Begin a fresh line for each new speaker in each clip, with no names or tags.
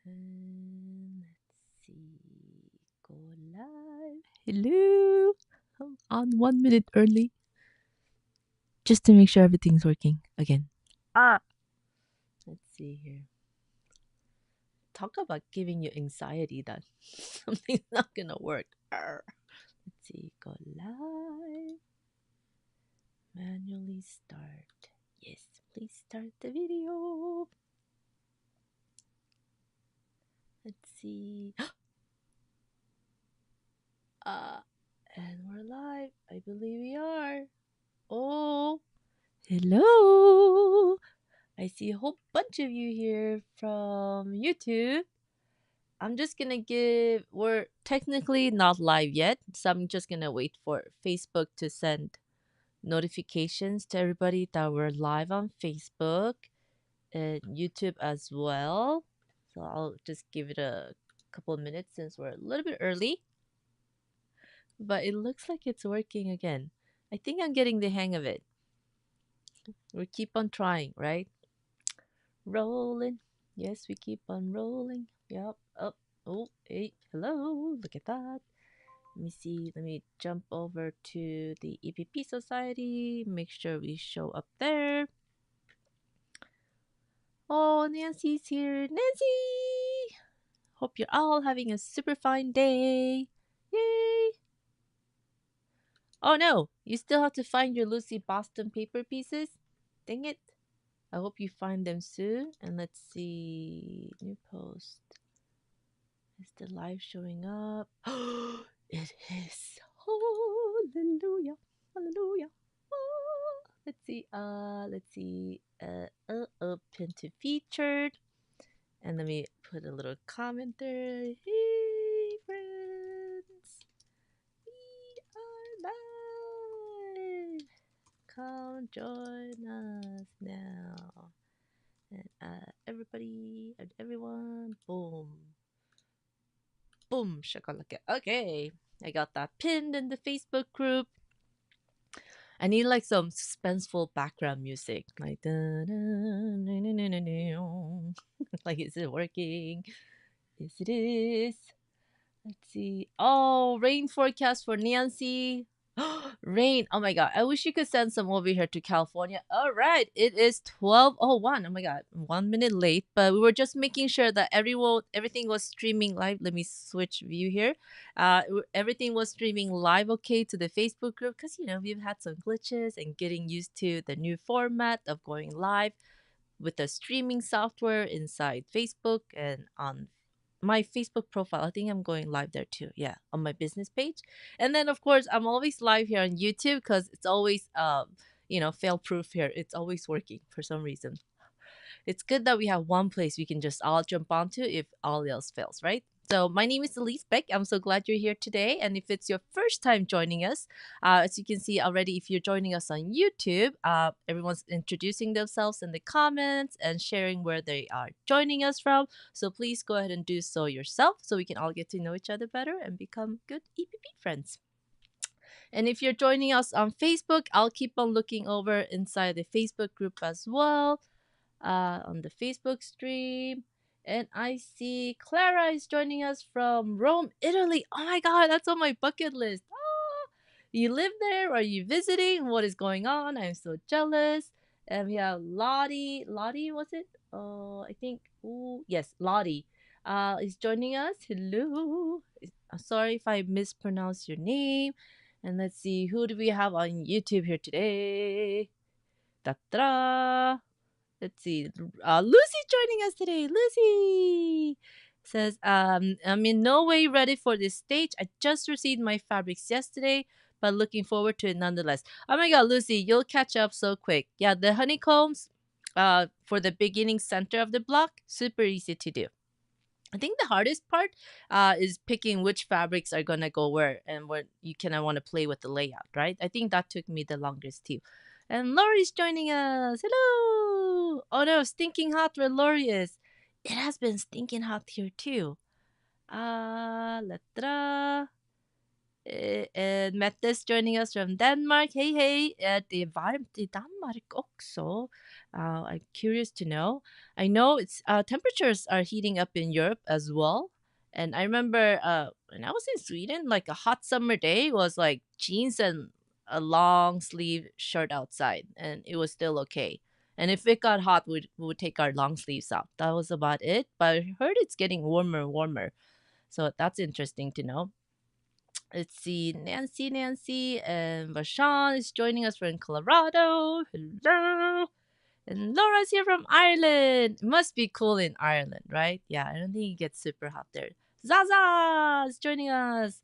And let's see. Go live. Hello. I'm on 1 minute early. Just to make sure everything's working again. Let's see here. Talk about giving you anxiety that something's not gonna work. Arr. Let's see. Go live. Manually start. Yes, please start the video. Let's see. And we're live. I believe we are. Oh, hello. I see a whole bunch of you here from YouTube. I'm just gonna we're technically not live yet, so I'm just gonna wait for Facebook to send notifications to everybody that we're live on Facebook and YouTube as well. So I'll just give it a couple of minutes since we're a little bit early. But it looks like it's working again. I think I'm getting the hang of it. We keep on trying, right? Rolling. Yes, we keep on rolling. Yep. Up. Oh, hey. Hello. Look at that. Let me see. Let me jump over to the EPP Society. Make sure we show up there. Oh, Nancy's here. Nancy! Hope you're all having a super fine day. Yay! Oh no, you still have to find your Lucy Boston paper pieces? Dang it. I hope you find them soon. And let's see. New post. Is the live showing up? It is. Hallelujah. Hallelujah. Oh. Let's see. Let's see. Pin to featured. And let me put a little comment there. Hey, friends. We are live. Come join us now. And everybody and everyone. Boom. Boom. Shakalaka. Okay. I got that pinned in the Facebook group. I need like some suspenseful background music. Like, like, is it working? Yes, it is. Let's see. Oh, rain forecast for Nancy. Rain. Oh my god. I wish you could send some over here to California. All right. It is 12:01. Oh my god. 1 minute late, but we were just making sure that everything was streaming live. Let me switch view here. Everything was streaming live okay to the Facebook group cuz we've had some glitches and getting used to the new format of going live with the streaming software inside Facebook and on my Facebook profile. I think I'm going live there too. Yeah, on my business page. And then of course I'm always live here on YouTube because it's always fail proof here. It's always working for some reason. It's good that we have one place we can just all jump onto if all else fails, right? So my name is Elise Beck. I'm so glad you're here today. And if it's your first time joining us, as you can see already, if you're joining us on YouTube, everyone's introducing themselves in the comments and sharing where they are joining us from. So please go ahead and do so yourself so we can all get to know each other better and become good EPP friends. And if you're joining us on Facebook, I'll keep on looking over inside the Facebook group as well, on the Facebook stream. And I see Clara is joining us from Rome, Italy. Oh my god, that's on my bucket list. Oh, you live there? Are you visiting? What is going on? I'm so jealous. And we have Lottie. Lottie, was it? I think. Ooh, yes, Lottie. Is joining us. Hello. I'm sorry if I mispronounced your name. And let's see, who do we have on YouTube here today? Ta-da! Let's see. Lucy's joining us today. Lucy says, I'm in no way ready for this stage. I just received my fabrics yesterday, but looking forward to it nonetheless. Oh my god, Lucy, you'll catch up so quick. Yeah, the honeycombs for the beginning center of the block, super easy to do. I think the hardest part is picking which fabrics are gonna go where and what you kind of want to play with the layout, right? I think that took me the longest too. And Lori's joining us. Hello. Oh no, stinking hot where Lori is. It has been stinking hot here too. Letra. And Mette is joining us from Denmark. Hej hej. Det är varmt i Danmark också. I'm curious to know. I know it's temperatures are heating up in Europe as well. And I remember when I was in Sweden, like a hot summer day was like jeans and a long sleeve shirt outside, and it was still okay. And if it got hot, we would take our long sleeves off. That was about it. But I heard it's getting warmer and warmer. So that's interesting to know. Let's see, Nancy, and Vashan is joining us from Colorado. Hello. And Laura's here from Ireland. It must be cool in Ireland, right? Yeah, I don't think it gets super hot there. Zaza is joining us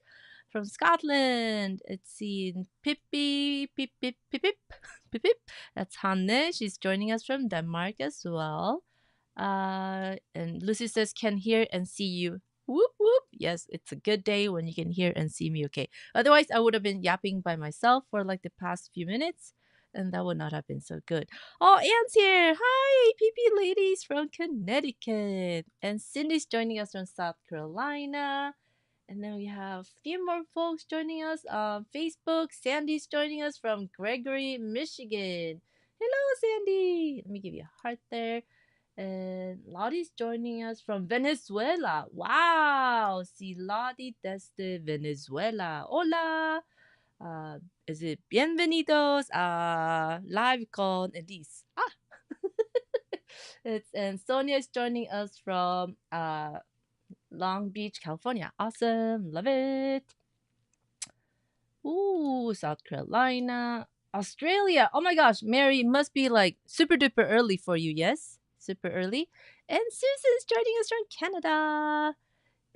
from Scotland. Let's see, Pippi, Pip, Pip, Pip, Pip, Pip, Pip. That's Hanne. She's joining us from Denmark as well. And Lucy says, can hear and see you. Whoop whoop. Yes, it's a good day when you can hear and see me okay. Otherwise, I would have been yapping by myself for like the past few minutes, and that would not have been so good. Oh, Anne's here. Hi, PP ladies from Connecticut. And Cindy's joining us from South Carolina. And then we have a few more folks joining us on Facebook. Sandy's joining us from Gregory, Michigan. Hello, Sandy. Let me give you a heart there. And Lottie's joining us from Venezuela. Wow. Si Lottie desde Venezuela. Hola. Is it bienvenidos a live con Elise? And Sonia is joining us from Long Beach, California. Awesome. Love it. Ooh, South Carolina. Australia. Oh my gosh, Mary, must be like super duper early for you, yes? Super early. And Susan's joining us from Canada.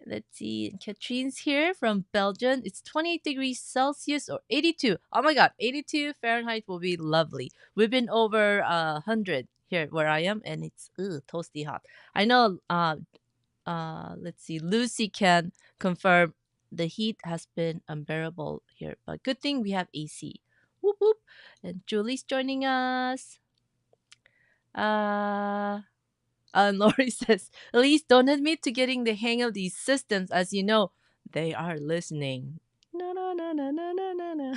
Let's see. Katrine's here from Belgium. It's 28 degrees Celsius or 82. Oh my god, 82 Fahrenheit will be lovely. We've been over 100 here where I am, and it's toasty hot. I know let's see, Lucy can confirm the heat has been unbearable here, but good thing we have AC. Whoop whoop. And Julie's joining us. And Lori says, at least don't admit to getting the hang of these systems, as you know, they are listening. No, no, no, no, no, no, no, no.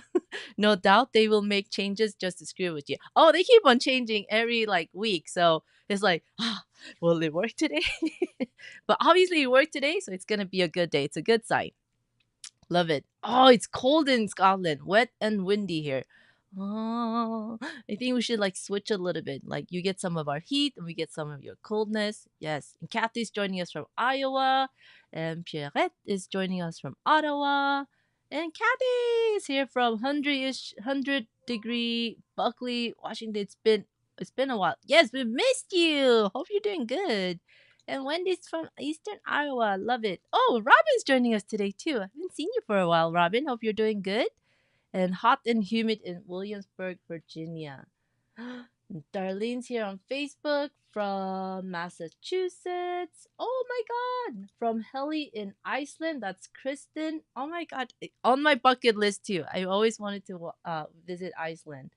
No doubt they will make changes just to screw with you. Oh, they keep on changing every like week. So it's like, will it work today? But obviously it worked today, so it's gonna be a good day. It's a good sign. Love it. Oh, it's cold in Scotland. Wet and windy here. Oh, I think we should like switch a little bit. Like you get some of our heat and we get some of your coldness. Yes. And Kathy's joining us from Iowa. And Pierrette is joining us from Ottawa. And Kathy is here from 100-degree Buckley, Washington. It's been a while. Yes, we missed you. Hope you're doing good. And Wendy's from Eastern Iowa. Love it. Oh, Robin's joining us today too. I haven't seen you for a while, Robin. Hope you're doing good. And hot and humid in Williamsburg, Virginia. Darlene's here on Facebook from Massachusetts. Oh my god. From Heli in Iceland. That's Kristen. Oh my god. On my bucket list too. I always wanted to visit Iceland.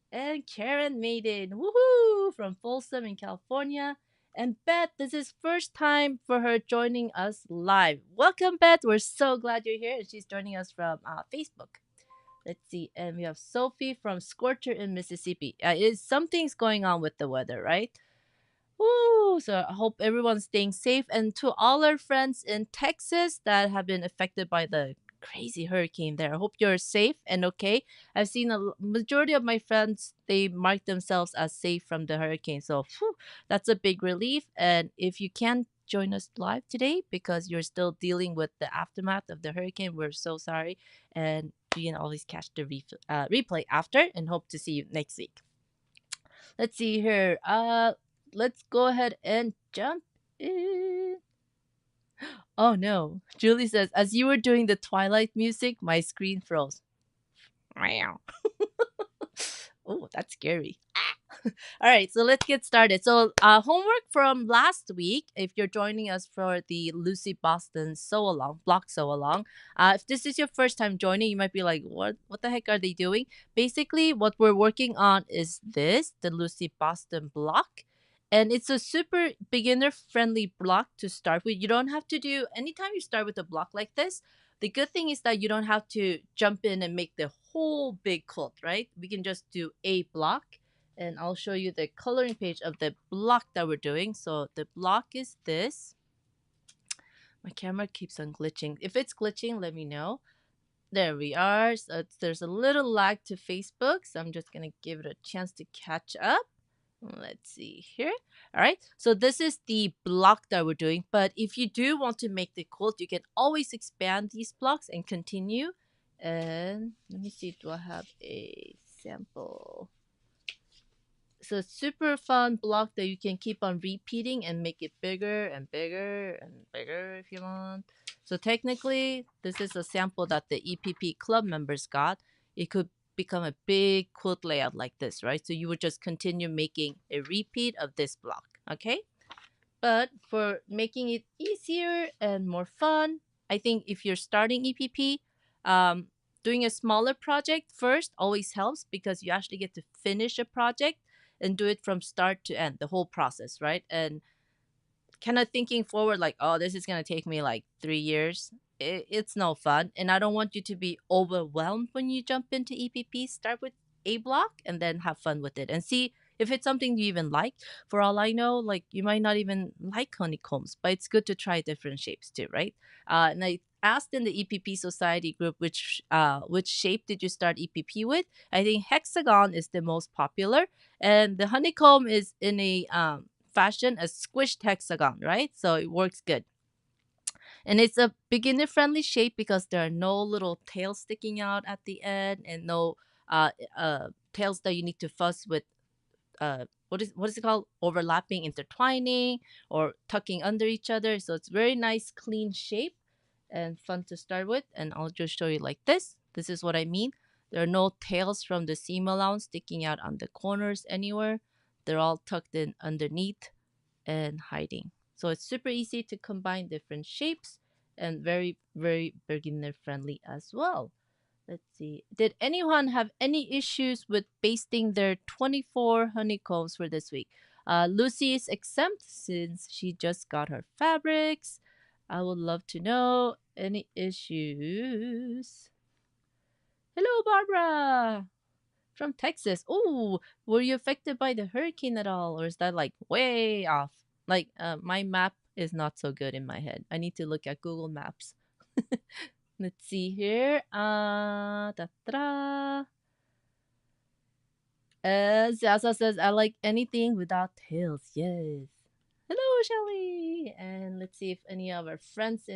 And Karen made it. Woohoo! From Folsom in California. And Beth, this is first time for her joining us live. Welcome, Beth. We're so glad you're here. And she's joining us from Facebook. Let's see. And we have Sophie from Scorcher in Mississippi. Something's going on with the weather, right? Woo! So I hope everyone's staying safe. And to all our friends in Texas that have been affected by the crazy hurricane there, I hope you're safe and okay. I've seen a majority of my friends, they mark themselves as safe from the hurricane. So that's a big relief. And if you can't join us live today because you're still dealing with the aftermath of the hurricane, we're so sorry. And you can always catch the replay after and hope to see you next week. Let's see here. Let's go ahead and jump in. Oh no. Julie says, as you were doing the Twilight music, my screen froze. Meow. Oh, that's scary. All right, so let's get started. So, homework from last week. If you're joining us for the Lucy Boston sew along, block sew along, if this is your first time joining, you might be like, "What the heck are they doing?" Basically, what we're working on is the Lucy Boston block, and it's a super beginner friendly block to start with. You don't have to do anytime you start with a block like this. The good thing is that you don't have to jump in and make the whole big quilt, right? We can just do a block and I'll show you the coloring page of the block that we're doing. So the block is this. My camera keeps on glitching. If it's glitching, let me know. There we are. So there's a little lag to Facebook, so I'm just gonna give it a chance to catch up. Let's see here. All right. So this is the block that we're doing. But if you do want to make the quilt, you can always expand these blocks and continue. And let me see, do I have a sample? So super fun block that you can keep on repeating and make it bigger and bigger and bigger if you want. So technically, this is a sample that the EPP club members got. It could become a big quilt layout like this, right? So you would just continue making a repeat of this block, okay? But for making it easier and more fun, I think if you're starting EPP, doing a smaller project first always helps because you actually get to finish a project and do it from start to end, the whole process, right? And kind of thinking forward like, oh, this is going to take me like 3 years. It's no fun. And I don't want you to be overwhelmed when you jump into EPP. Start with a block and then have fun with it and see if it's something you even like. For all I know, like you might not even like honeycombs, but it's good to try different shapes too, right? And I asked in the EPP Society group which shape did you start EPP with. I think hexagon is the most popular, and the honeycomb is in a fashion a squished hexagon, right? So it works good. And it's a beginner friendly shape because there are no little tails sticking out at the end and no tails that you need to fuss with. What is it called? Overlapping, intertwining, or tucking under each other. So it's very nice, clean shape and fun to start with. And I'll just show you like this. This is what I mean. There are no tails from the seam allowance sticking out on the corners anywhere. They're all tucked in underneath and hiding. So it's super easy to combine different shapes and very, very beginner friendly as well. Let's see. Did anyone have any issues with basting their 24 honeycombs for this week? Lucy is exempt since she just got her fabrics. I would love to know any issues. Hello, Barbara from Texas. Oh, were you affected by the hurricane at all, or is that like way off? Like, my map is not so good in my head. I need to look at Google Maps. Let's see here. Da-da. Zaza says, I like anything without tails. Yes. Hello, Shelly. And let's see if any of our friends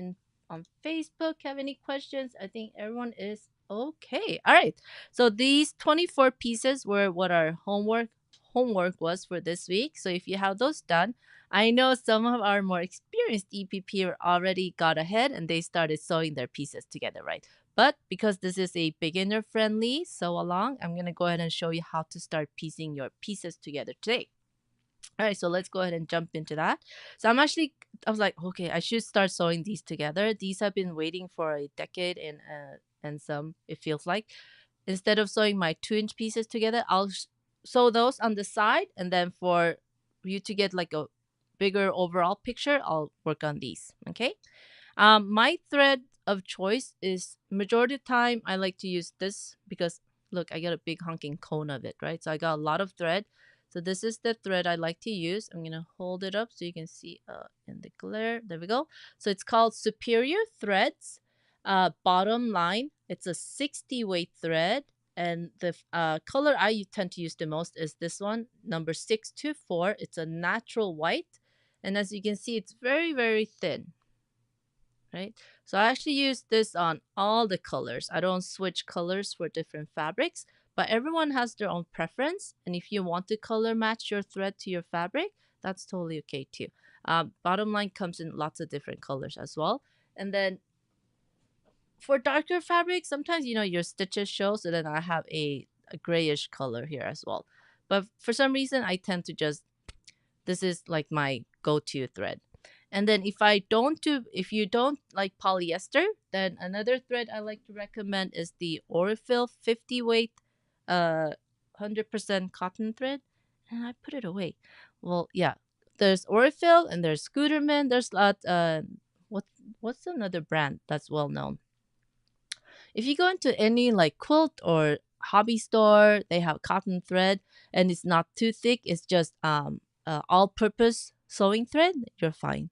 on Facebook have any questions. I think everyone is okay. All right. So these 24 pieces were what our homework was for this week. So if you have those done, I know some of our more experienced EPP already got ahead and they started sewing their pieces together, right? But because this is a beginner friendly sew along, I'm going to go ahead and show you how to start piecing your pieces together today. All right, so let's go ahead and jump into that. So I was like, okay, I should start sewing these together. These have been waiting for a decade and some, it feels like. Instead of sewing my 2-inch pieces together, I'll sew those on the side, and then for you to get like a bigger overall picture, I'll work on these. Okay. My thread of choice is majority of the time I like to use this because look, I got a big honking cone of it, right? So I got a lot of thread. So this is the thread I like to use. I'm gonna hold it up so you can see in the glare. There we go. So it's called Superior Threads. Bottom line. It's a 60 weight thread, and the color I tend to use the most is this one, number 624. It's a natural white, and as you can see, it's very, very thin, right? So I actually use this on all the colors. I don't switch colors for different fabrics, but everyone has their own preference. And if you want to color match your thread to your fabric, that's totally okay too. Bottom line comes in lots of different colors as well. And then for darker fabric, sometimes, your stitches show. So then I have a grayish color here as well. But for some reason, I tend to this is like my go-to thread. And then if you don't like polyester, then another thread I like to recommend is the Orifil 50 weight 100% cotton thread. And I put it away. Well, yeah. There's Orifil and there's Scooterman. There's what's another brand that's well known? If you go into any like quilt or hobby store, they have cotton thread. and it's not too thick, it's just all-purpose sewing thread, you're fine.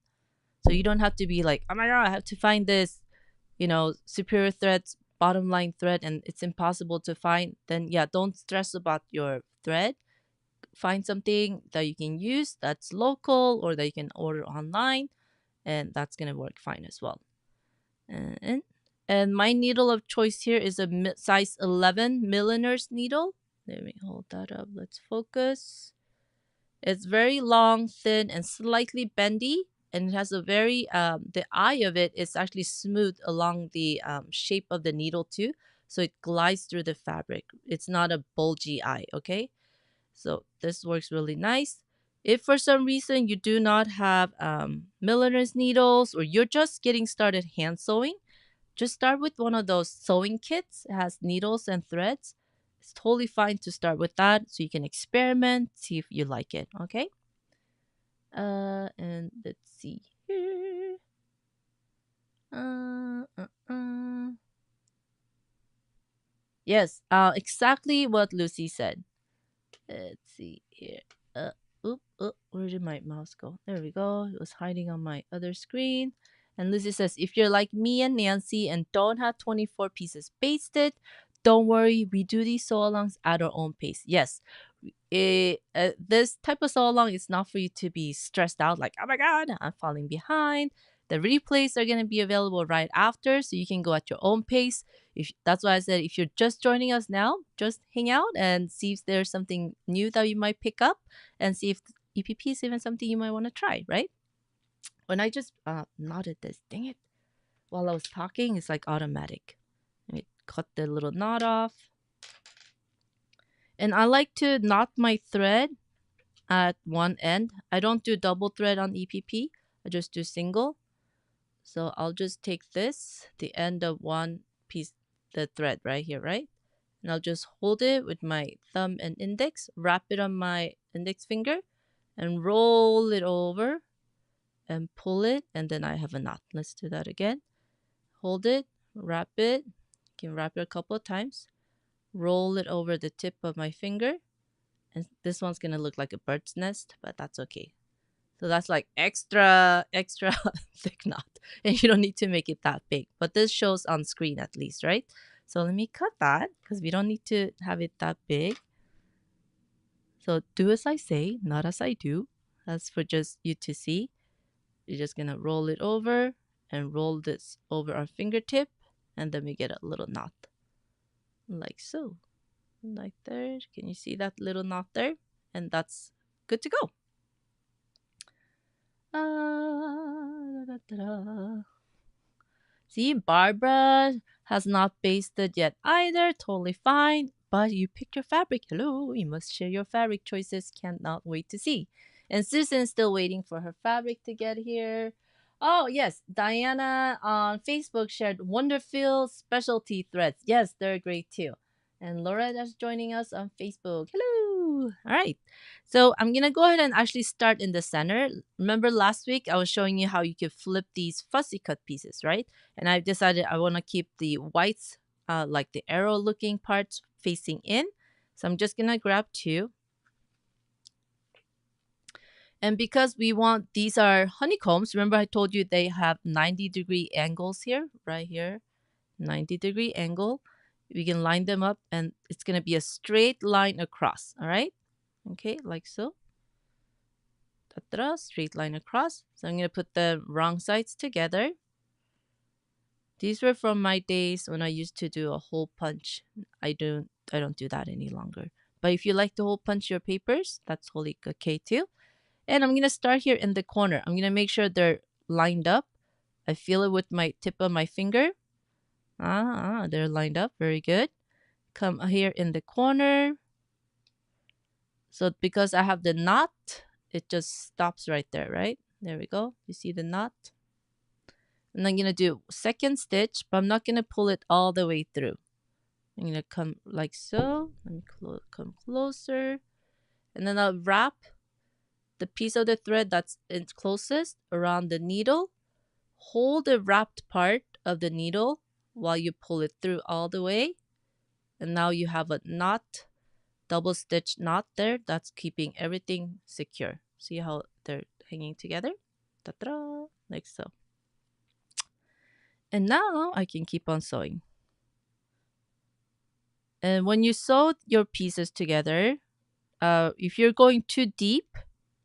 So you don't have to be like, oh my god, I have to find this, superior threads, bottom line thread, and it's impossible to find. Then yeah, don't stress about your thread. Find something that you can use that's local or that you can order online, and that's gonna work fine as well. And and my needle of choice here is a size 11 milliner's needle. Let me hold that up. Let's focus. It's very long, thin, and slightly bendy, and it has a very the eye of it is actually smooth along the shape of the needle too, so it glides through the fabric. It's not a bulgy eye, okay? So this works really nice. If for some reason you do not have milliner's needles, or you're just getting started hand sewing, just start with one of those sewing kits. It has needles and threads. It's totally fine to start with that so you can experiment, see if you like it, okay? And let's see here. Yes, exactly what Lucy said. Let's see here. Where did my mouse go? There we go. It was hiding on my other screen. And Lucy says, if you're like me and Nancy and don't have 24 pieces basted, don't worry. We do these sew-alongs at our own pace. Yes, this type of sew-along is not for you to be stressed out like, oh my god, I'm falling behind. The replays are going to be available right after, so you can go at your own pace. If that's why I said, if you're just joining us now, just hang out and see if there's something new that you might pick up, and see if EPP is even something you might want to try, right? When I just knotted this, dang it, while I was talking, it's like automatic. Let me cut the little knot off. And I like to knot my thread at one end. I don't do double thread on EPP. I just do single. So I'll just take this, the end of one piece, the thread right here, right? And I'll just hold it with my thumb and index, wrap it on my index finger, and roll it over and pull it, and then I have a knot. Let's do that again. Hold it, wrap it. You can wrap it a couple of times. Roll it over the tip of my finger. And this one's going to look like a bird's nest, but that's okay. So that's like extra thick knot. And you don't need to make it that big. But this shows on screen at least, right? So let me cut that because we don't need to have it that big. So do as I say, not as I do. That's for just you to see. You're just going to roll it over and roll this over our fingertip. And then we get a little knot. Like so. Like there. Can you see that little knot there? And that's good to go. See, Barbara has not basted yet either. Totally fine. But you picked your fabric. Hello, you must share your fabric choices. Cannot wait to see. And Susan's still waiting for her fabric to get here. Oh, yes. Diana on Facebook shared Wonderful specialty threads. Yes, they're great too. And Loretta's joining us on Facebook. Hello. All right. So I'm going to go ahead and actually start in the center. Remember last week I was showing you how you could flip these fussy cut pieces, right? And I've decided I want to keep the whites, like the arrow looking parts, facing in. So I'm just going to grab two. And because we want, these are honeycombs. Remember I told you they have 90-degree angles here, right here. 90-degree angle. We can line them up and it's going to be a straight line across. All right. Okay, like so. Ta-da, straight line across. So I'm going to put the wrong sides together. These were from my days when I used to do a hole punch. I don't do that any longer. But if you like to hole punch your papers, that's totally okay too. And I'm going to start here in the corner. I'm going to make sure they're lined up. I feel it with my tip of my finger. They're lined up. Very good. Come here in the corner. So because I have the knot, it just stops right there, right? There we go. You see the knot? And I'm going to do second stitch, but I'm not going to pull it all the way through. I'm going to come like so. Let me come closer. And then I'll wrap the piece of the thread that's closest around the needle. Hold the wrapped part of the needle while you pull it through all the way. And now you have a knot double stitch knot there. That's keeping everything secure. See how they're hanging together? Ta-da! Like so. And now I can keep on sewing. And when you sew your pieces together, if you're going too deep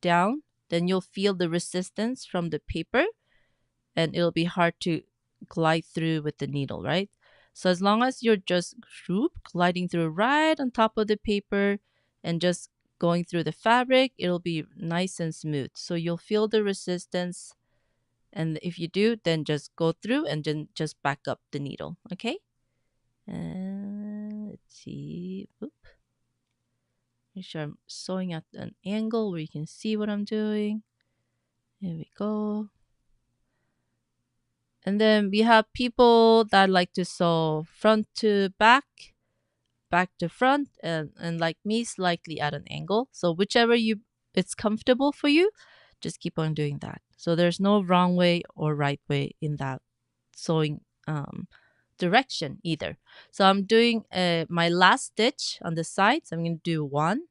down, then you'll feel the resistance from the paper and it'll be hard to glide through with the needle, right? So as long as you're just gliding through right on top of the paper and just going through the fabric, it'll be nice and smooth. So you'll feel the resistance. And if you do, then just go through and then just back up the needle, okay? And let's see. Oop. Make sure I'm sewing at an angle where you can see what I'm doing. There we go. And then we have people that like to sew front to back, back to front, and like me, slightly at an angle. So whichever it's comfortable for you, just keep on doing that. So there's no wrong way or right way in that sewing direction either. So I'm doing my last stitch on the sides. I'm going to do one,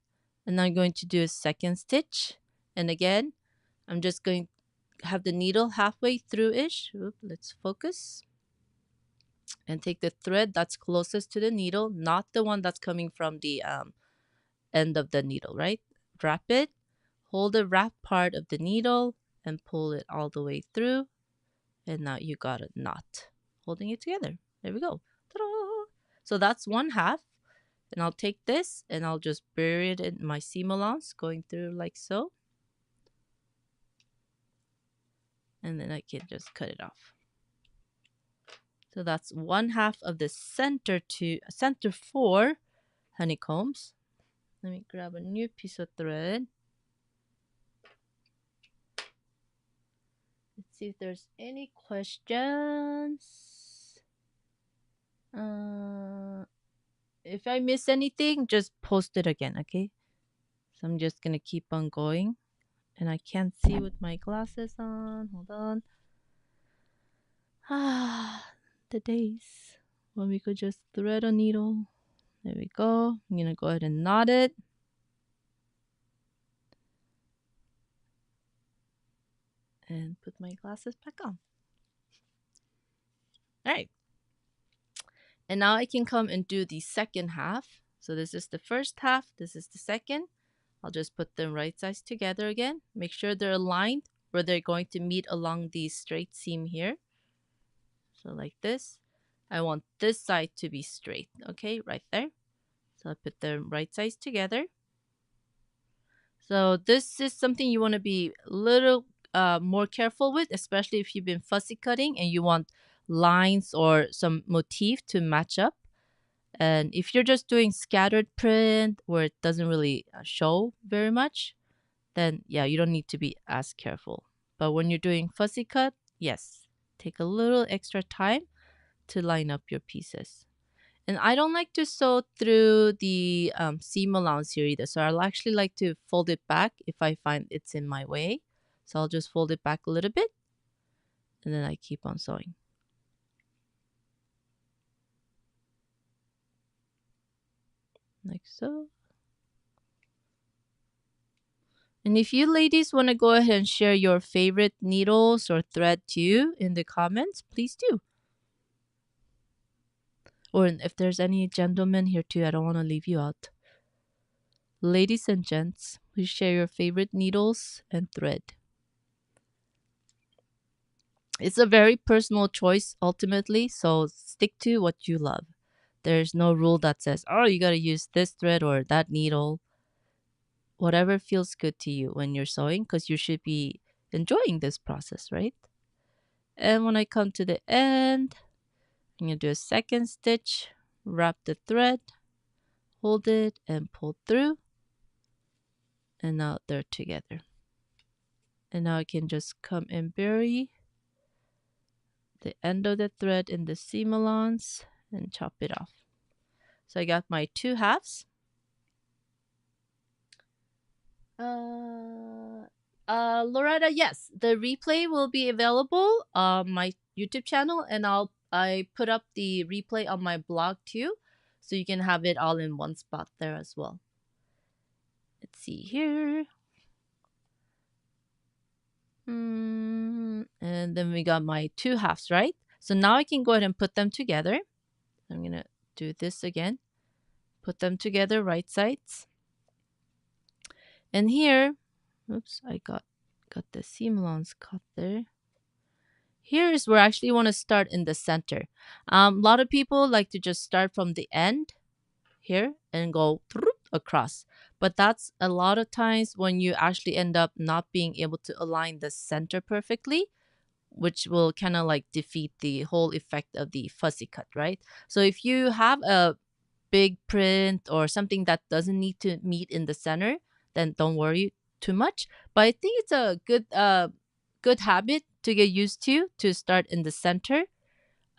and I'm going to do a second stitch. And again, I'm just going to have the needle halfway through-ish. Let's focus. And take the thread that's closest to the needle, not the one that's coming from the end of the needle, right? Wrap it, hold the wrap part of the needle, and pull it all the way through. And now you got a knot holding it together. There we go. Ta-da! So that's one half. And I'll take this and I'll just bury it in my seam allowance, going through like so. And then I can just cut it off. So that's one half of the center 4 honeycombs. Let me grab a new piece of thread. Let's see if there's any questions. If I miss anything, just post it again, okay? So I'm just gonna keep on going. And I can't see with my glasses on. Hold on. The days when we could just thread a needle. There we go. I'm gonna go ahead and knot it. And put my glasses back on. All right. And now I can come and do the second half. So this is the first half. This is the second. I'll just put them right sides together again. Make sure they're aligned where they're going to meet along the straight seam here. So like this. I want this side to be straight. Okay, right there. So I put them right sides together. So this is something you want to be a little more careful with, especially if you've been fussy cutting and you want lines or some motif to match up. And if you're just doing scattered print where it doesn't really show very much, then yeah, you don't need to be as careful. But when you're doing fussy cut, yes, take a little extra time to line up your pieces. And I don't like to sew through the seam allowance here either. So I'll actually like to fold it back if I find it's in my way. So I'll just fold it back a little bit. And then I keep on sewing. Like so. And if you ladies want to go ahead and share your favorite needles or thread too in the comments, please do. Or if there's any gentlemen here too, I don't want to leave you out. Ladies and gents, please share your favorite needles and thread. It's a very personal choice ultimately, so stick to what you love. There's no rule that says, oh, you gotta use this thread or that needle. Whatever feels good to you when you're sewing, because you should be enjoying this process, right? And when I come to the end, I'm going to do a second stitch, wrap the thread, hold it, and pull through. And now they're together. And now I can just come and bury the end of the thread in the seam allowance and chop it off. So I got my 2 halves. Loretta, yes, the replay will be available on my YouTube channel, and I put up the replay on my blog too, so you can have it all in one spot there as well. see here. And then we got my 2 halves, right? So now I can go ahead and put them together. I'm going to do this again. Put them together, right sides. And here, oops, I got the seam allowance cut there. Here is where I actually want to start in the center. A lot of people like to just start from the end here and go across. But that's a lot of times when you actually end up not being able to align the center perfectly, which will kind of like defeat the whole effect of the fussy cut, right? So if you have a big print or something that doesn't need to meet in the center, then don't worry too much. But I think it's a good habit to get used to start in the center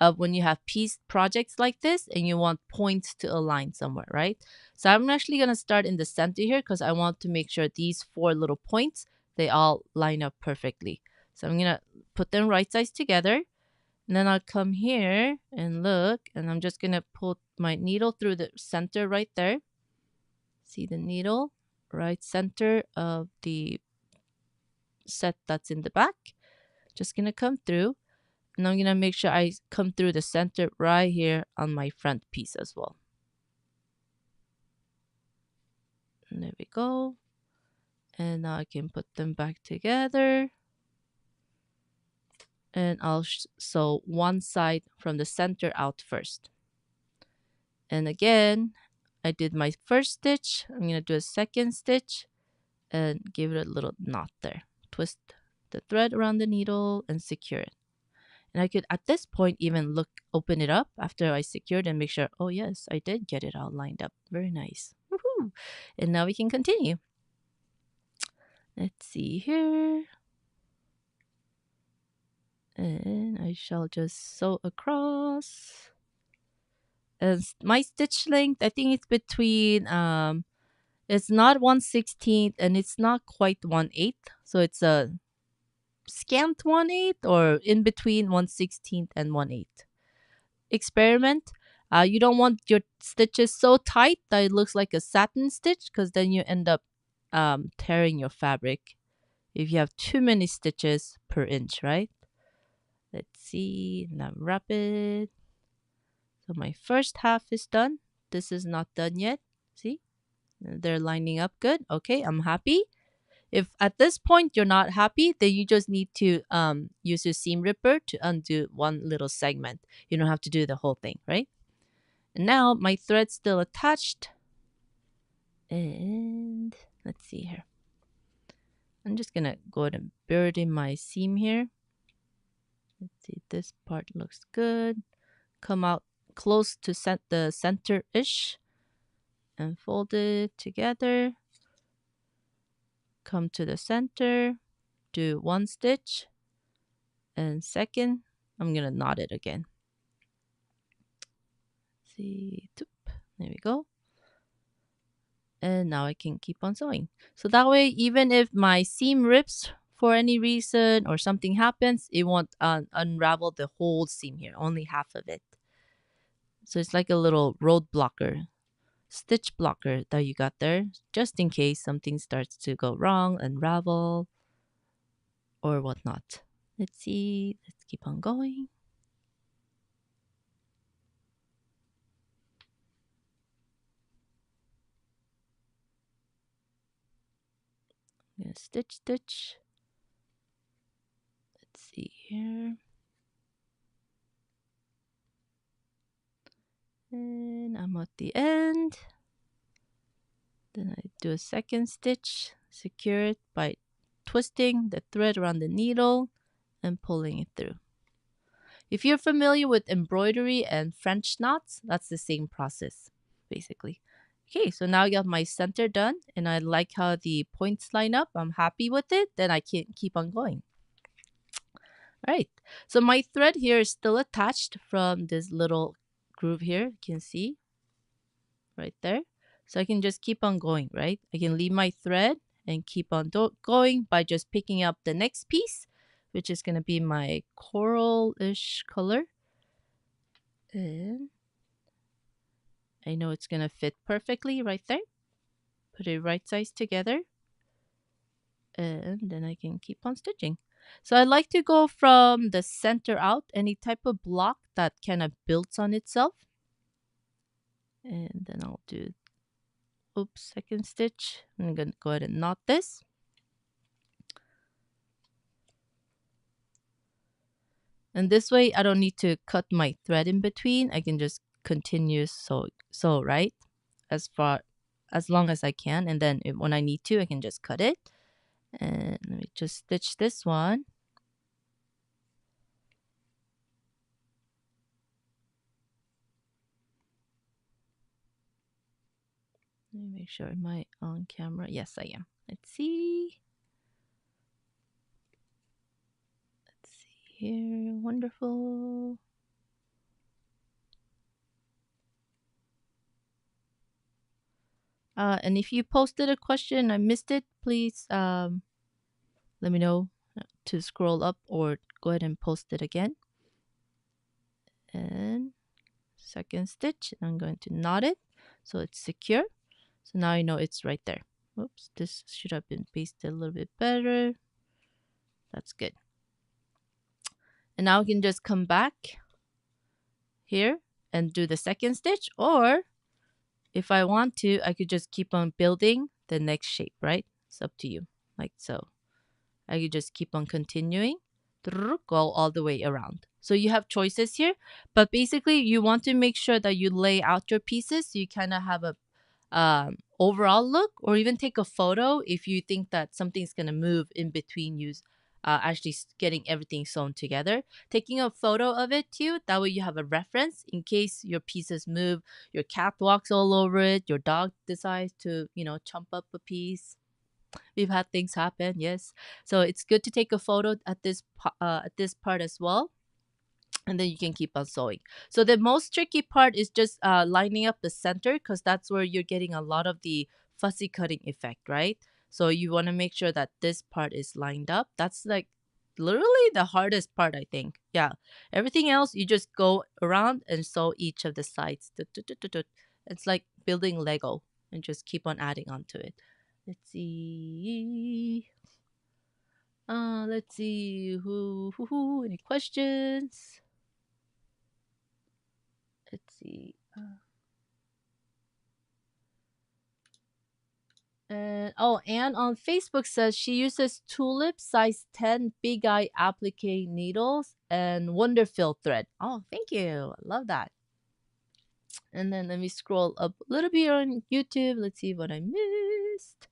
of when you have piece projects like this and you want points to align somewhere, right? So I'm actually going to start in the center here because I want to make sure these 4 little points, they all line up perfectly. So I'm going to put them right sides together. And then I'll come here and look, and I'm just going to put my needle through the center right there. See the needle? Right center of the set that's in the back. Just going to come through. And I'm going to make sure I come through the center right here on my front piece as well. And there we go. And now I can put them back together. And I'll sew one side from the center out first. And again, I did my first stitch. I'm going to do a second stitch and give it a little knot there. Twist the thread around the needle and secure it. And I could, at this point, even open it up after I secured and make sure, oh yes, I did get it all lined up. Very nice. Woohoo! And now we can continue. Let's see here. And I shall just sew across. And my stitch length, I think it's between, it's not 1/16 and it's not quite 1/8. So it's a scant 1/8 or in between 1/16 and 1/8. Experiment. You don't want your stitches so tight that it looks like a satin stitch because then you end up tearing your fabric if you have too many stitches per inch, right? Let's see. Now wrap it. So my first half is done. This is not done yet. See? They're lining up good. Okay, I'm happy. If at this point you're not happy, then you just need to use your seam ripper to undo one little segment. You don't have to do the whole thing, right? And now my thread's still attached. And let's see here. I'm just going to go ahead and bury in my seam here. Let's see, this part looks good. Come out close to the center-ish and fold it together. Come to the center, do one stitch, and second, I'm going to knot it again. See, there we go. And now I can keep on sewing. So that way, even if my seam rips for any reason or something happens, it won't unravel the whole seam here, only half of it. So it's like a little road blocker, stitch blocker that you got there, just in case something starts to go wrong, unravel, or whatnot. Let's see, let's keep on going. I'm gonna stitch. Let's see here. And I'm at the end. Then I do a second stitch, secure it by twisting the thread around the needle and pulling it through. If you're familiar with embroidery and French knots, that's the same process, basically. Okay, so now I got my center done, and I like how the points line up. I'm happy with it. Then I can keep on going. All right, so my thread here is still attached from this little groove here. You can see right there. So I can just keep on going, right? I can leave my thread and keep on going by just picking up the next piece, which is going to be my coral-ish color. And I know it's going to fit perfectly right there. put it right sides together, and then I can keep on stitching. So I like to go from the center out, any type of block that kind of builds on itself. And then I'll do, oops, second stitch. I'm going to go ahead and knot this. And this way I don't need to cut my thread in between. I can just continue sew, right? As long as I can. And then when I need to, I can just cut it. And let me just stitch this one. Let me make sure, am I on camera? Yes, I am. Let's see. Let's see here. Wonderful. And if you posted a question, I missed it, please let me know to scroll up or go ahead and post it again. And second stitch, I'm going to knot it so it's secure. So now I know it's right there. Oops, this should have been pasted a little bit better. That's good. And now I can just come back here and do the second stitch, or if I want to, I could just keep on building the next shape, right? It's up to you, like so. I could just keep on continuing, go all the way around. So you have choices here, but basically you want to make sure that you lay out your pieces so you kind of have a overall look, or even take a photo if you think that something's going to move in between you actually getting everything sewn together. Taking a photo of it too, that way you have a reference in case your pieces move, your cat walks all over it, your dog decides to, chomp up a piece. We've had things happen, yes. So it's good to take a photo at this part as well, and then you can keep on sewing. So the most tricky part is just lining up the center, because that's where you're getting a lot of the fussy cutting effect, right? So you want to make sure that this part is lined up. That's like literally the hardest part, I think. Yeah. Everything else, you just go around and sew each of the sides. It's like building Lego and just keep on adding on to it. Let's see. Let's see. Any questions? Let's see. And Anne on Facebook says she uses tulip size 10 big eye applique needles and Wonderfill thread. Oh, thank you. I love that. And then let me scroll up a little bit on YouTube. Let's see what I missed.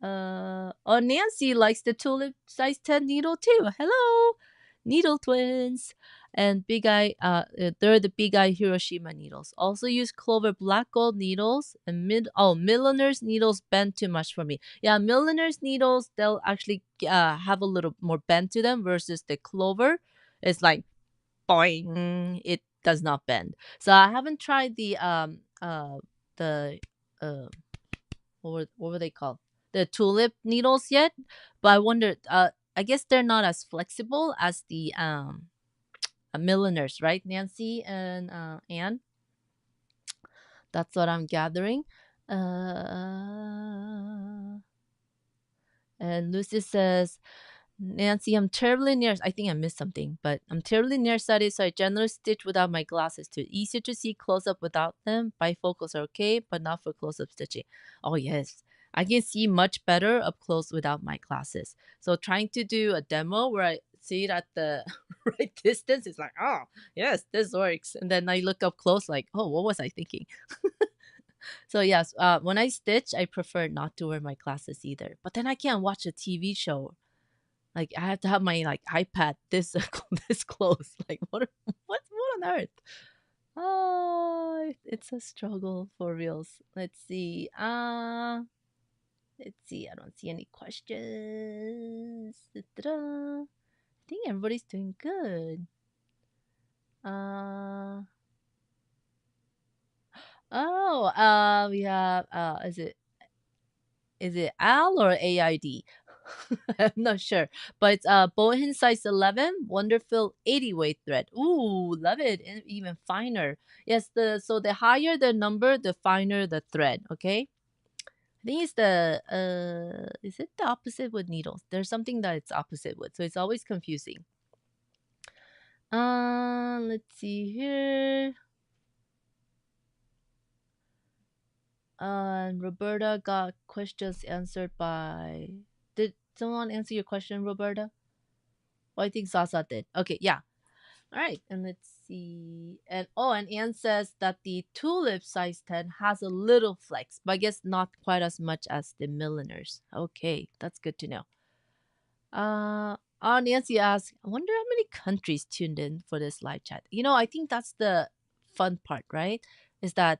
Nancy likes the tulip size 10 needle too. Hello, needle twins. And big eye, they're the big eye Hiroshima needles. Also use clover black gold needles and milliner's needles bend too much for me. Yeah, milliner's needles, they'll actually have a little more bend to them versus the clover. It's like boing, it does not bend. So I haven't tried the what were they called? The tulip needles yet, but I wonder. I guess they're not as flexible as the milliners, right, Nancy and Anne? That's what I'm gathering. And Lucy says, Nancy, I'm terribly near. I think I missed something, but I'm terribly nearsighted, so I generally stitch without my glasses too. Easier to see close up without them. Bifocals are okay, but not for close up stitching. Oh, yes. I can see much better up close without my glasses. So trying to do a demo where I see it at the right distance, it's like, oh, yes, this works. And then I look up close, like, oh, what was I thinking? So yes, when I stitch, I prefer not to wear my glasses either. But then I can't watch a TV show. Like I have to have my like iPad this this close. Like what on earth? Oh, it's a struggle for reals. Let's see. Let's see. I don't see any questions. Da-da-da. I think everybody's doing good. Uh we have is it Al or AID? I'm not sure. But it's bohin size 11, Wonderfill 80 weight thread. Ooh, love it. And even finer. Yes, the higher the number, the finer the thread, okay? I think it's the is it the opposite with needles? There's something that it's opposite with, so it's always confusing. Let's see here. Roberta got questions answered by. Did someone answer your question, Roberta? Oh, I think Sasa did. Okay, yeah. All right, and let's see. And Anne says that the tulip size 10 has a little flex, but I guess not quite as much as the milliners. Okay, that's good to know. Nancy asks, I wonder how many countries tuned in for this live chat. I think that's the fun part, right? Is that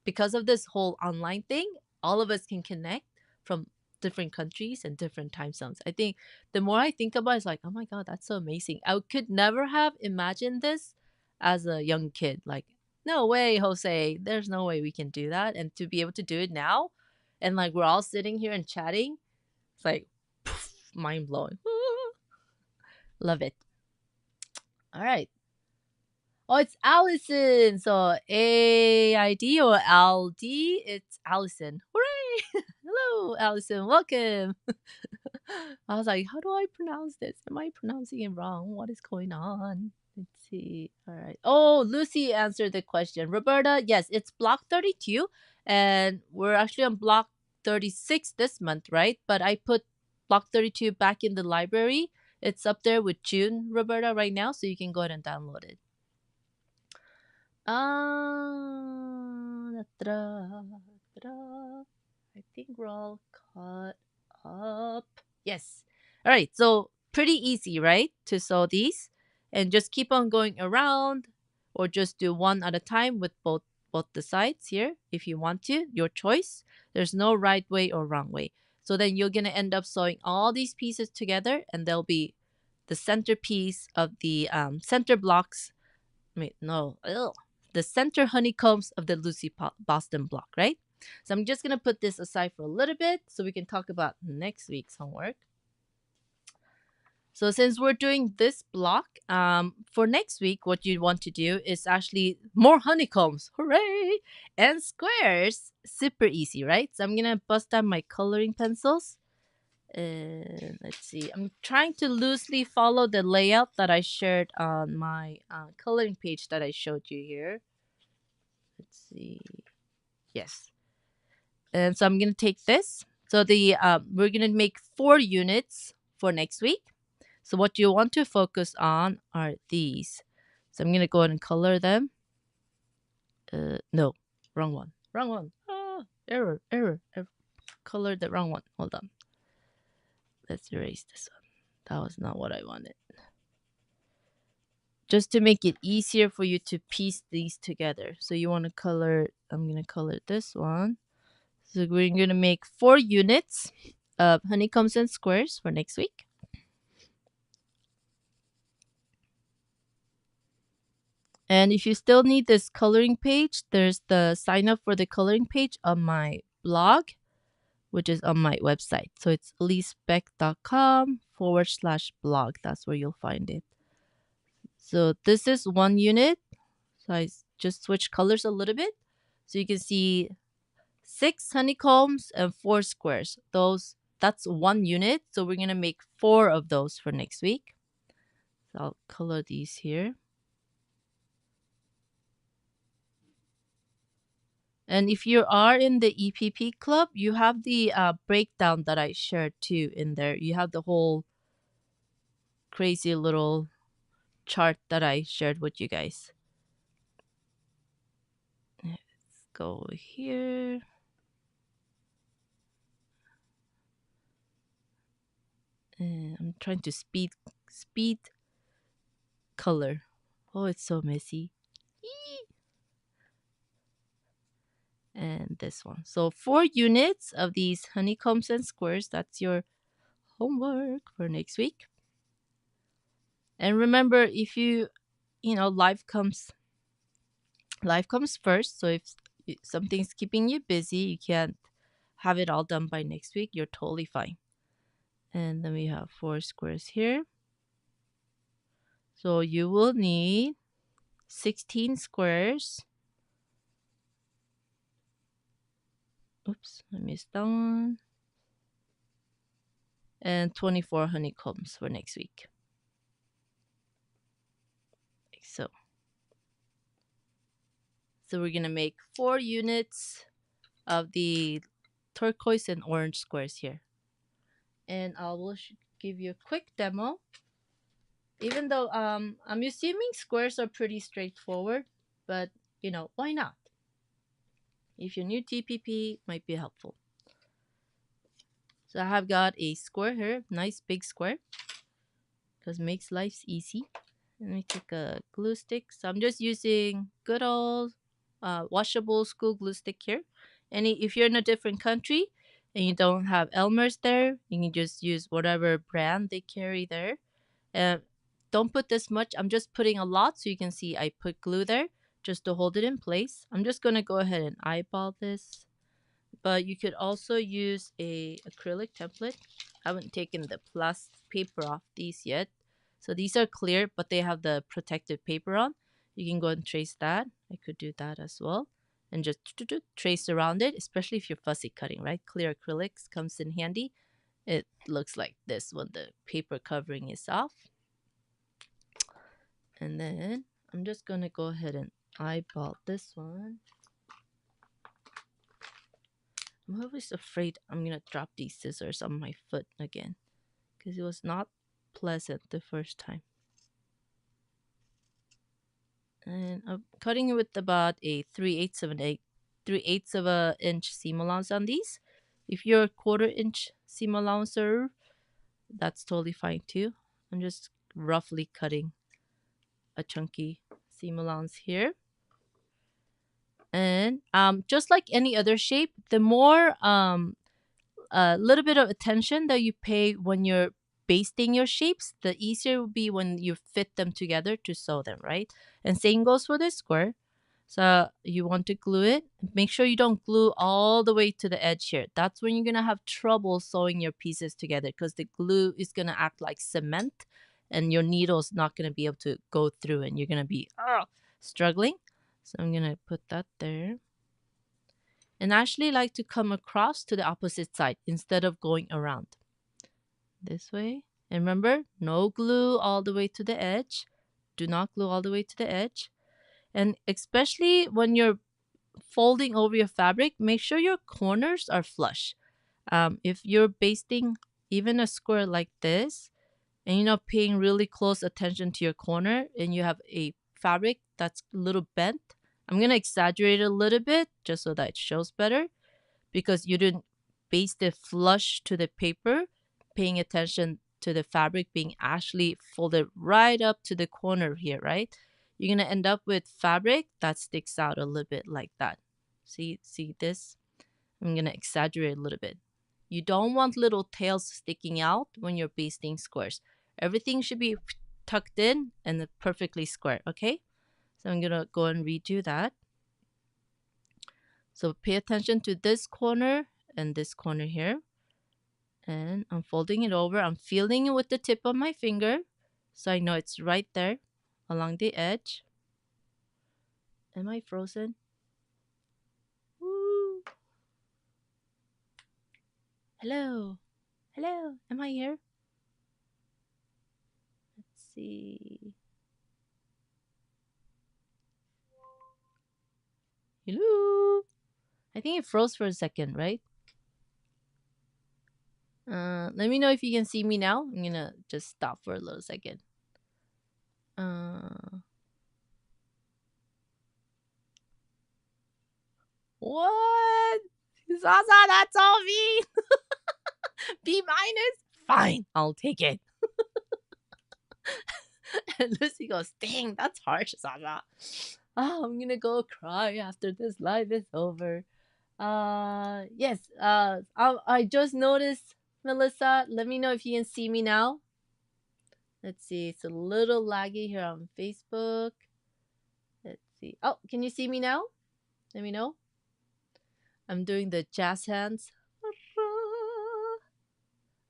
because of this whole online thing, all of us can connect from different countries and different time zones. I think the more I think about it, it's like, oh my God, that's so amazing. I could never have imagined this as a young kid. Like, no way, Jose. There's no way we can do that. And to be able to do it now, and like we're all sitting here and chatting, it's like poof, mind blowing. Love it. All right. Oh, it's Allison. So AID or LD, it's Allison. Hooray! Hello, Allison. Welcome. I was like, how do I pronounce this? Am I pronouncing it wrong? What is going on? Let's see. All right. Oh, Lucy answered the question. Roberta, yes, it's block 32. And we're actually on block 36 this month, right? But I put block 32 back in the library. It's up there with June, Roberta, right now. So you can go ahead and download it. I think we're all caught up. Yes. All right. So pretty easy, right? To sew these, and just keep on going around, or just do one at a time with both the sides here if you want to. Your choice. There's no right way or wrong way. So then you're gonna end up sewing all these pieces together, and they'll be the centerpiece of the center blocks. Wait, no. Ugh. The center honeycombs of the Boston block, right? So I'm just going to put this aside for a little bit so we can talk about next week's homework. So since we're doing this block, for next week, what you want to do is actually more honeycombs. Hooray! And squares. Super easy, right? So I'm going to bust out my coloring pencils. And let's see. I'm trying to loosely follow the layout that I shared on my coloring page that I showed you here. Let's see. Yes. And so I'm gonna take this. So the we're gonna make 4 units for next week. So what you want to focus on are these. So I'm gonna go ahead and color them. No, wrong one. Wrong one. Ah, error. I colored the wrong one. Hold on. Let's erase this one. That was not what I wanted. Just to make it easier for you to piece these together. So you want to color, I'm going to color this one. So we're going to make 4 units of honeycombs and squares for next week. And if you still need this coloring page, there's the sign up for the coloring page on my blog, which is on my website. So it's elisebeck.com/blog. That's where you'll find it. So this is 1 unit. So I just switch colors a little bit. So you can see 6 honeycombs and 4 squares. That's 1 unit. So we're gonna make 4 of those for next week. So I'll color these here. And if you are in the EPP club, you have the breakdown that I shared too in there. You have the whole crazy little chart that I shared with you guys. Let's go here. And I'm trying to speed color. Oh, it's so messy. And this one. So 4 units of these honeycombs and squares. That's your homework for next week. And remember, if life comes first. So if something's keeping you busy, you can't have it all done by next week, you're totally fine. And then we have 4 squares here. So you will need 16 squares. Oops, I missed that one. And 24 honeycombs for next week. Like so. So we're gonna make 4 units of the turquoise and orange squares here. And I will give you a quick demo. Even though I'm assuming squares are pretty straightforward, but why not? If you're new to TPP, might be helpful. So I have got a square here, nice big square, because it makes life easy. Let me take a glue stick. So I'm just using good old washable school glue stick here. And if you're in a different country and you don't have Elmer's there, you can just use whatever brand they carry there. Don't put this much. I'm just putting a lot so you can see I put glue there just to hold it in place. I'm just going to go ahead and eyeball this. But you could also use a acrylic template. I haven't taken the plastic paper off these yet. So these are clear, but they have the protective paper on. You can go and trace that. I could do that as well. And just trace around it, especially if you're fussy cutting, right? Clear acrylics comes in handy. It looks like this when the paper covering is off. And then I'm just going to go ahead and eyeball this one. I'm always afraid I'm going to drop these scissors on my foot again because it was not pleasant the first time. And I'm cutting it with about a 3/8 of an inch seam allowance on these. If you're a 1/4 inch seam allowancer, that's totally fine too. I'm just roughly cutting a chunky seam allowance here. And just like any other shape, the more a little bit of attention that you pay when you're basting your shapes, the easier it will be when you fit them together to sew them, right? And same goes for the square. So you want to glue it. Make sure you don't glue all the way to the edge here. That's when you're going to have trouble sewing your pieces together because the glue is going to act like cement and your needle's not going to be able to go through and you're going to be struggling. So I'm going to put that there. And I actually like to come across to the opposite side instead of going around. This way. And remember, no glue all the way to the edge. Do not glue all the way to the edge. And especially when you're folding over your fabric, make sure your corners are flush. If you're basting even a square like this, and you're not paying really close attention to your corner, and you have a fabric that's a little bent, I'm going to exaggerate it a little bit just so that it shows better because you didn't baste it flush to the paper, paying attention to the fabric being actually folded right up to the corner here, right? You're going to end up with fabric that sticks out a little bit like that. See this? I'm going to exaggerate a little bit. You don't want little tails sticking out when you're basting squares. Everything should be tucked in and perfectly square, okay? So I'm going to go and redo that. So pay attention to this corner and this corner here. And I'm folding it over. I'm feeling it with the tip of my finger. So I know it's right there along the edge. Am I frozen? Woo. Hello. Hello. Am I here? Let's see. Hello. I think it froze for a second, right? Let me know if you can see me now. I'm gonna just stop for a little second. What? Zaza, that's all V. B minus? Fine, I'll take it. And Lucy goes, dang, that's harsh, Zaza. Oh, I'm gonna go cry after this live is over. Yes, I just noticed, Melissa. Let me know if you can see me now. Let's see, it's a little laggy here on Facebook. Let's see. Oh, can you see me now? Let me know. I'm doing the jazz hands.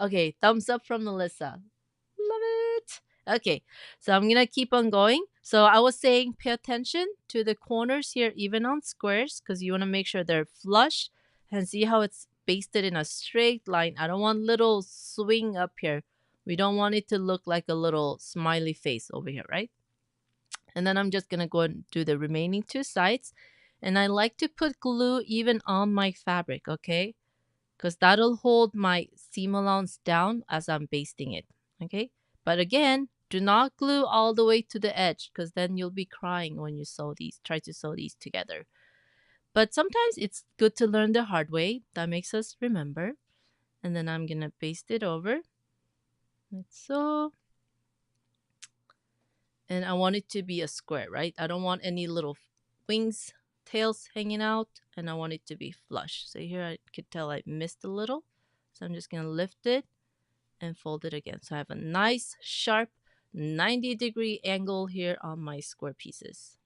Okay, thumbs up from Melissa. Love it. Okay, so I'm gonna keep on going. So I was saying pay attention to the corners here, even on squares, because you want to make sure they're flush And see how it's basted in a straight line. I don't want little swing up here. We don't want it to look like a little smiley face over here, right? And then I'm just going to go and do the remaining two sides. And I like to put glue even on my fabric, okay? Because that'll hold my seam allowance down as I'm basting it, okay? But again, do not glue all the way to the edge because then you'll be crying when you try to sew these together. But sometimes it's good to learn the hard way. That makes us remember. And then I'm going to baste it over like so. And I want it to be a square, right? I don't want any little wings, tails hanging out, and I want it to be flush. So here I could tell I missed a little. So I'm just going to lift it and fold it again. So I have a nice, sharp 90-degree angle here on my square pieces.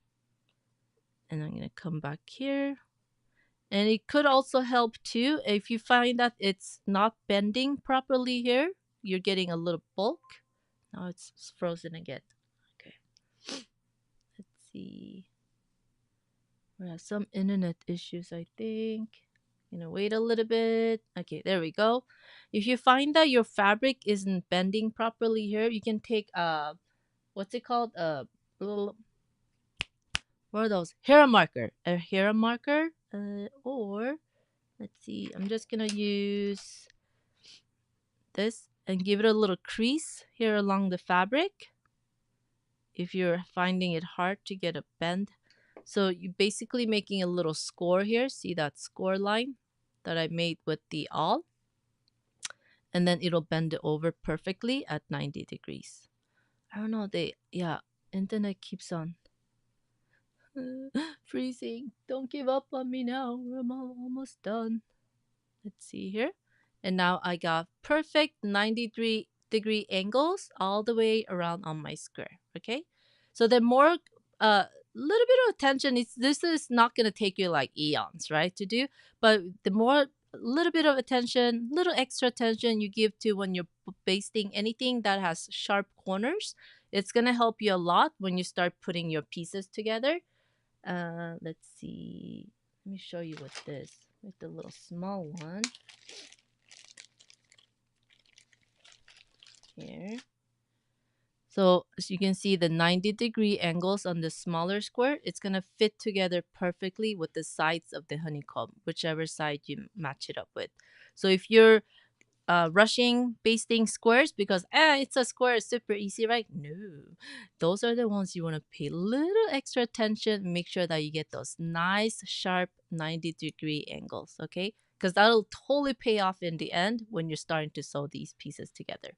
And I'm going to come back here. And it could also help too if you find that it's not bending properly here. You're getting a little bulk. Now it's frozen again. Okay. Let's see. We have some internet issues, I think. Wait a little bit. Okay, there we go. If you find that your fabric isn't bending properly here, you can take what's it called? Little, what are those? Hair marker. A hair marker. Or let's see. I'm just gonna use this and give it a little crease here along the fabric. If you're finding it hard to get a bend. So you're basically making a little score here. See that score line that I made with the awl? And then it'll bend it over perfectly at 90 degrees. I don't know, internet keeps on freezing. Don't give up on me now. I'm almost done. Let's see here. And now I got perfect 90-degree angles all the way around on my square. Okay. So the more little bit of attention, this is not gonna take you like eons, right, to do. But the more little bit of attention, little extra attention you give to when you're basting anything that has sharp corners, it's gonna help you a lot when you start putting your pieces together. Let's see. Let me show you with this. With the little small one. Here. So as you can see the 90-degree angles on the smaller square, it's going to fit together perfectly with the sides of the honeycomb, whichever side you match it up with. So if you're rushing basting squares because it's a square, it's super easy, right? No, those are the ones you want to pay a little extra attention. Make sure that you get those nice sharp 90-degree angles, okay? Because that'll totally pay off in the end when you're starting to sew these pieces together.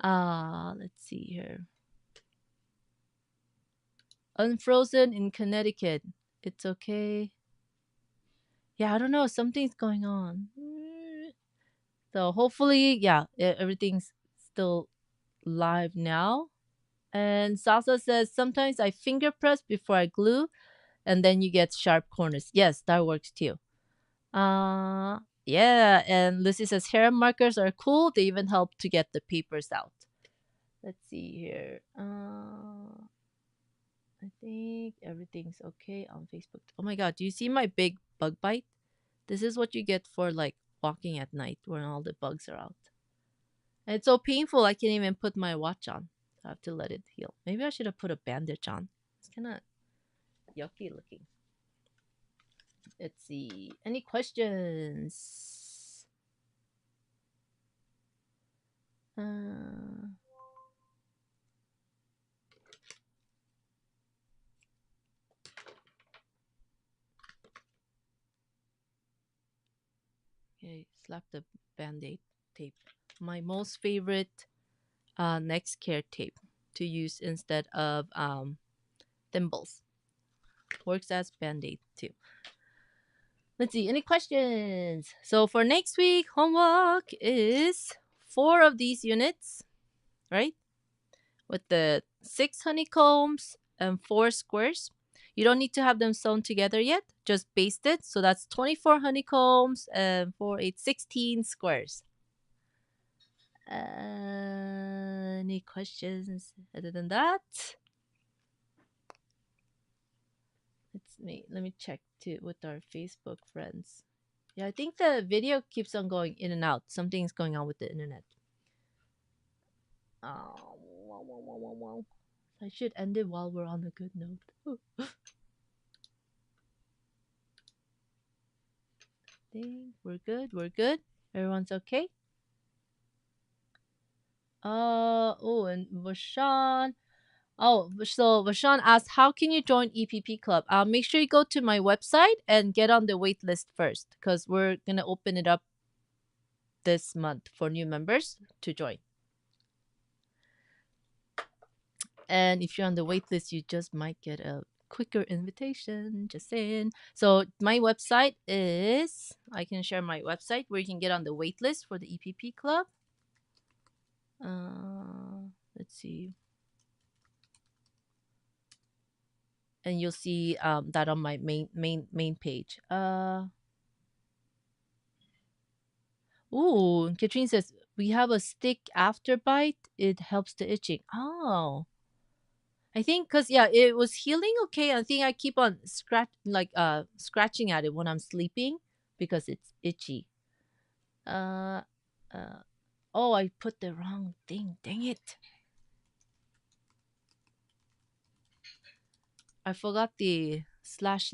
Let's see here. Unfrozen in Connecticut. It's okay. Yeah, I don't know. Something's going on. So hopefully, everything's still live now. And Salsa says, sometimes I finger press before I glue, and then you get sharp corners. Yes, that works too. Yeah, and Lucy says, hair markers are cool. They even help to get the papers out. Let's see here. I think everything's okay on Facebook. Oh my god, do you see my big bug bite? This is what you get for like walking at night when all the bugs are out. And it's so painful I can't even put my watch on. I have to let it heal. Maybe I should have put a bandage on. It's kind of yucky looking. Let's see. Any questions? Okay, slap the band-aid tape. My most favorite next care tape to use instead of thimbles. Works as band-aid too. Let's see, any questions? So for next week, homework is 4 of these units, right? With the 6 honeycombs and 4 squares. You don't need to have them sewn together yet. Just baste it. So that's 24 honeycombs and 4, 8, 16 squares. Any questions other than that? Let me check too with our Facebook friends. Yeah, I think the video keeps on going in and out. Something's going on with the internet. Oh, wow, wow, wow, wow, wow. I should end it while we're on a good note. Think we're good. We're good. Everyone's okay. Oh, and Vashan. Oh, so Vashan asked, how can you join EPP Club? Make sure you go to my website and get on the wait list first, because we're gonna open it up this month for new members to join. And if you're on the wait list, you just might get a quicker invitation. Just saying. So my website is, I can share my website where you can get on the wait list for the EPP Club. Let's see. And you'll see that on my main page. Ooh, Katrine says we have a stick after bite. It helps the itching. Oh, I think because yeah, it was healing okay. I think I keep on scratching at it when I'm sleeping because it's itchy. Uh, uh. Oh, I put the wrong thing. Dang it! I forgot the slash.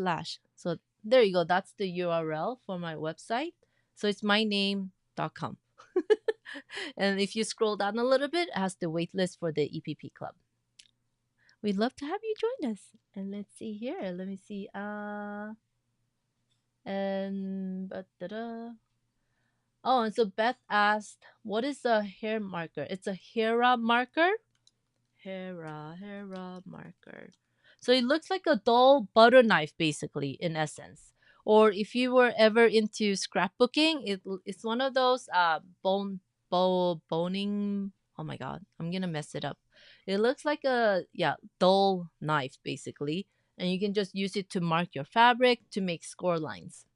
So there you go. That's the URL for my website. So it's myname.com. And if you scroll down a little bit, it has the wait list for the EPP Club. We'd love to have you join us. And let's see here. Let me see. And oh, and so Beth asked, "What is a hair marker?" It's a Hera marker. Hera marker. So it looks like a dull butter knife, basically, in essence. Or if you were ever into scrapbooking, it's one of those boning. Oh my god, I'm gonna mess it up. It looks like a dull knife, basically, and you can just use it to mark your fabric to make score lines.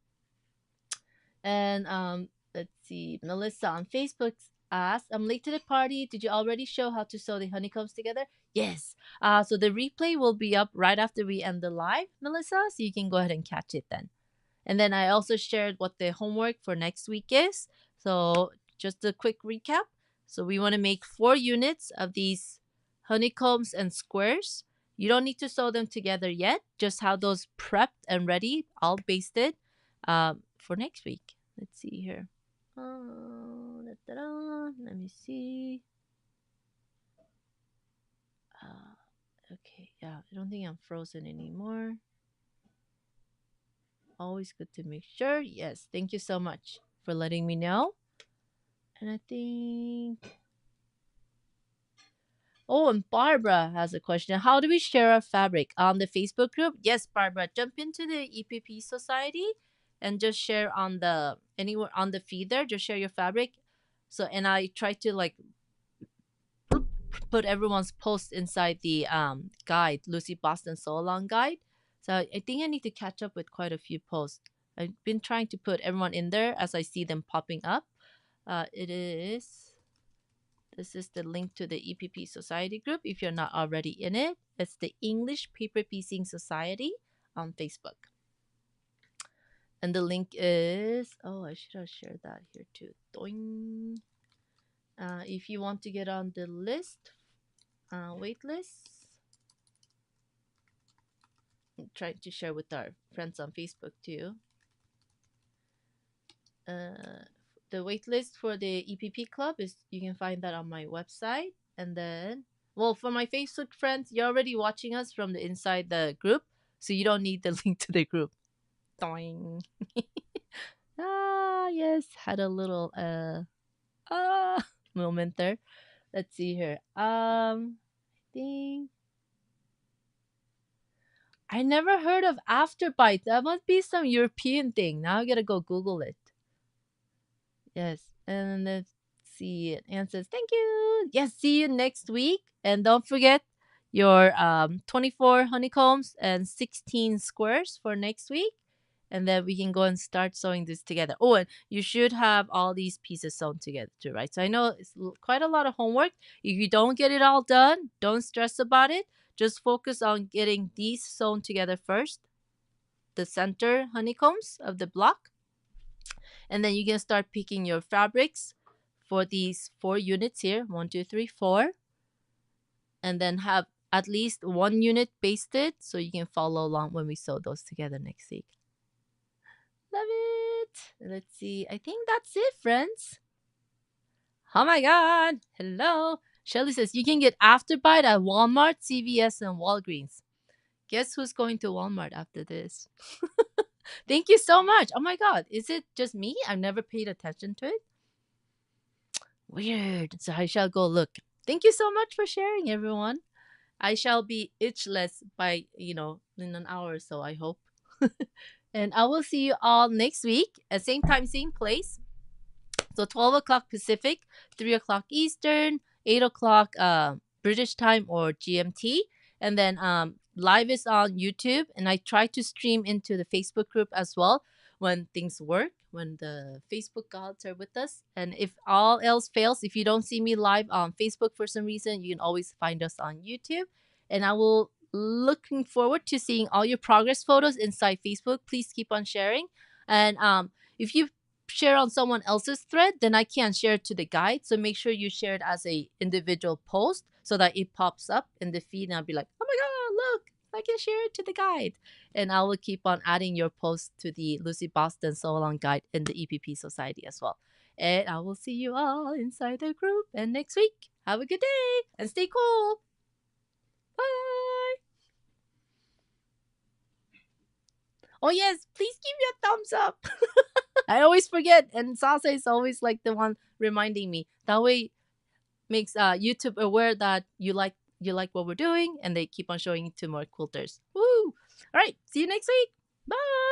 And let's see, Melissa on Facebook asked, I'm late to the party. Did you already show how to sew the honeycombs together? Yes. So the replay will be up right after we end the live, Melissa, so you can go ahead and catch it then. And then I also shared what the homework for next week is. So just a quick recap. So we want to make 4 units of these honeycombs and squares. You don't need to sew them together yet. Just have those prepped and ready, all basted, for next week. Let's see here. Let me see. Okay, yeah, I don't think I'm frozen anymore. Always good to make sure. Yes, thank you so much for letting me know. And I think. Oh, and Barbara has a question. How do we share our fabric on the Facebook group? Yes, Barbara, jump into the EPP Society and just share on the anywhere on the feed there. Just share your fabric. So, and I try to like put everyone's post inside the guide, Lucy Boston Sew Along guide. So I think I need to catch up with quite a few posts. I've been trying to put everyone in there as I see them popping up. This is the link to the EPP Society group. If you're not already in it, it's the English Paper Piecing Society on Facebook. And the link is, oh, I should have shared that here too. Doing. If you want to get on the list, wait list, trying to share with our friends on Facebook too. The wait list for the EPP club is, you can find that on my website. And then, well, for my Facebook friends, you're already watching us from the inside the group, so you don't need the link to the group. Doing. Yes, had a little moment there. Let's see here. I think I never heard of Afterbite. That must be some European thing. Now I gotta go Google it. Yes. And let's see. Anne says, thank you. Yes, see you next week. And don't forget your 24 honeycombs and 16 squares for next week. And then we can go and start sewing this together. Oh, and you should have all these pieces sewn together too, right? So I know it's quite a lot of homework. If you don't get it all done, don't stress about it. Just focus on getting these sewn together first. The center honeycombs of the block. And then you can start picking your fabrics for these 4 units here. 1, 2, 3, 4. And then have at least 1 unit basted so you can follow along when we sew those together next week. Love it. Let's see. I think that's it, friends. Oh my god. Hello. Shelly says you can get Afterbite at Walmart, CVS, and Walgreens. Guess who's going to Walmart after this? Thank you so much. Oh my god. Is it just me? I've never paid attention to it. Weird. So I shall go look. Thank you so much for sharing, everyone. I shall be itchless by, in an hour or so, I hope. And I will see you all next week at same time, same place. So 12 o'clock Pacific, 3 o'clock Eastern, 8 o'clock British time or GMT. And then live is on YouTube. And I try to stream into the Facebook group as well when things work, when the Facebook gods are with us. And if all else fails, if you don't see me live on Facebook for some reason, you can always find us on YouTube. And I will looking forward to seeing all your progress photos inside Facebook. Please keep on sharing. And if you share on someone else's thread, then I can't share it to the guide. So make sure you share it as a individual post so that it pops up in the feed and I'll be like, oh my god, look, I can share it to the guide. And I will keep on adding your post to the Lucy Boston Sew Along Guide in the EPP Society as well. And I will see you all inside the group and next week. Have a good day and stay cool. Bye. Oh yes, please give me a thumbs up. I always forget, and Sasa is always like the one reminding me. That way, makes YouTube aware that you like what we're doing, and they keep on showing it to more quilters. Woo! All right, see you next week. Bye.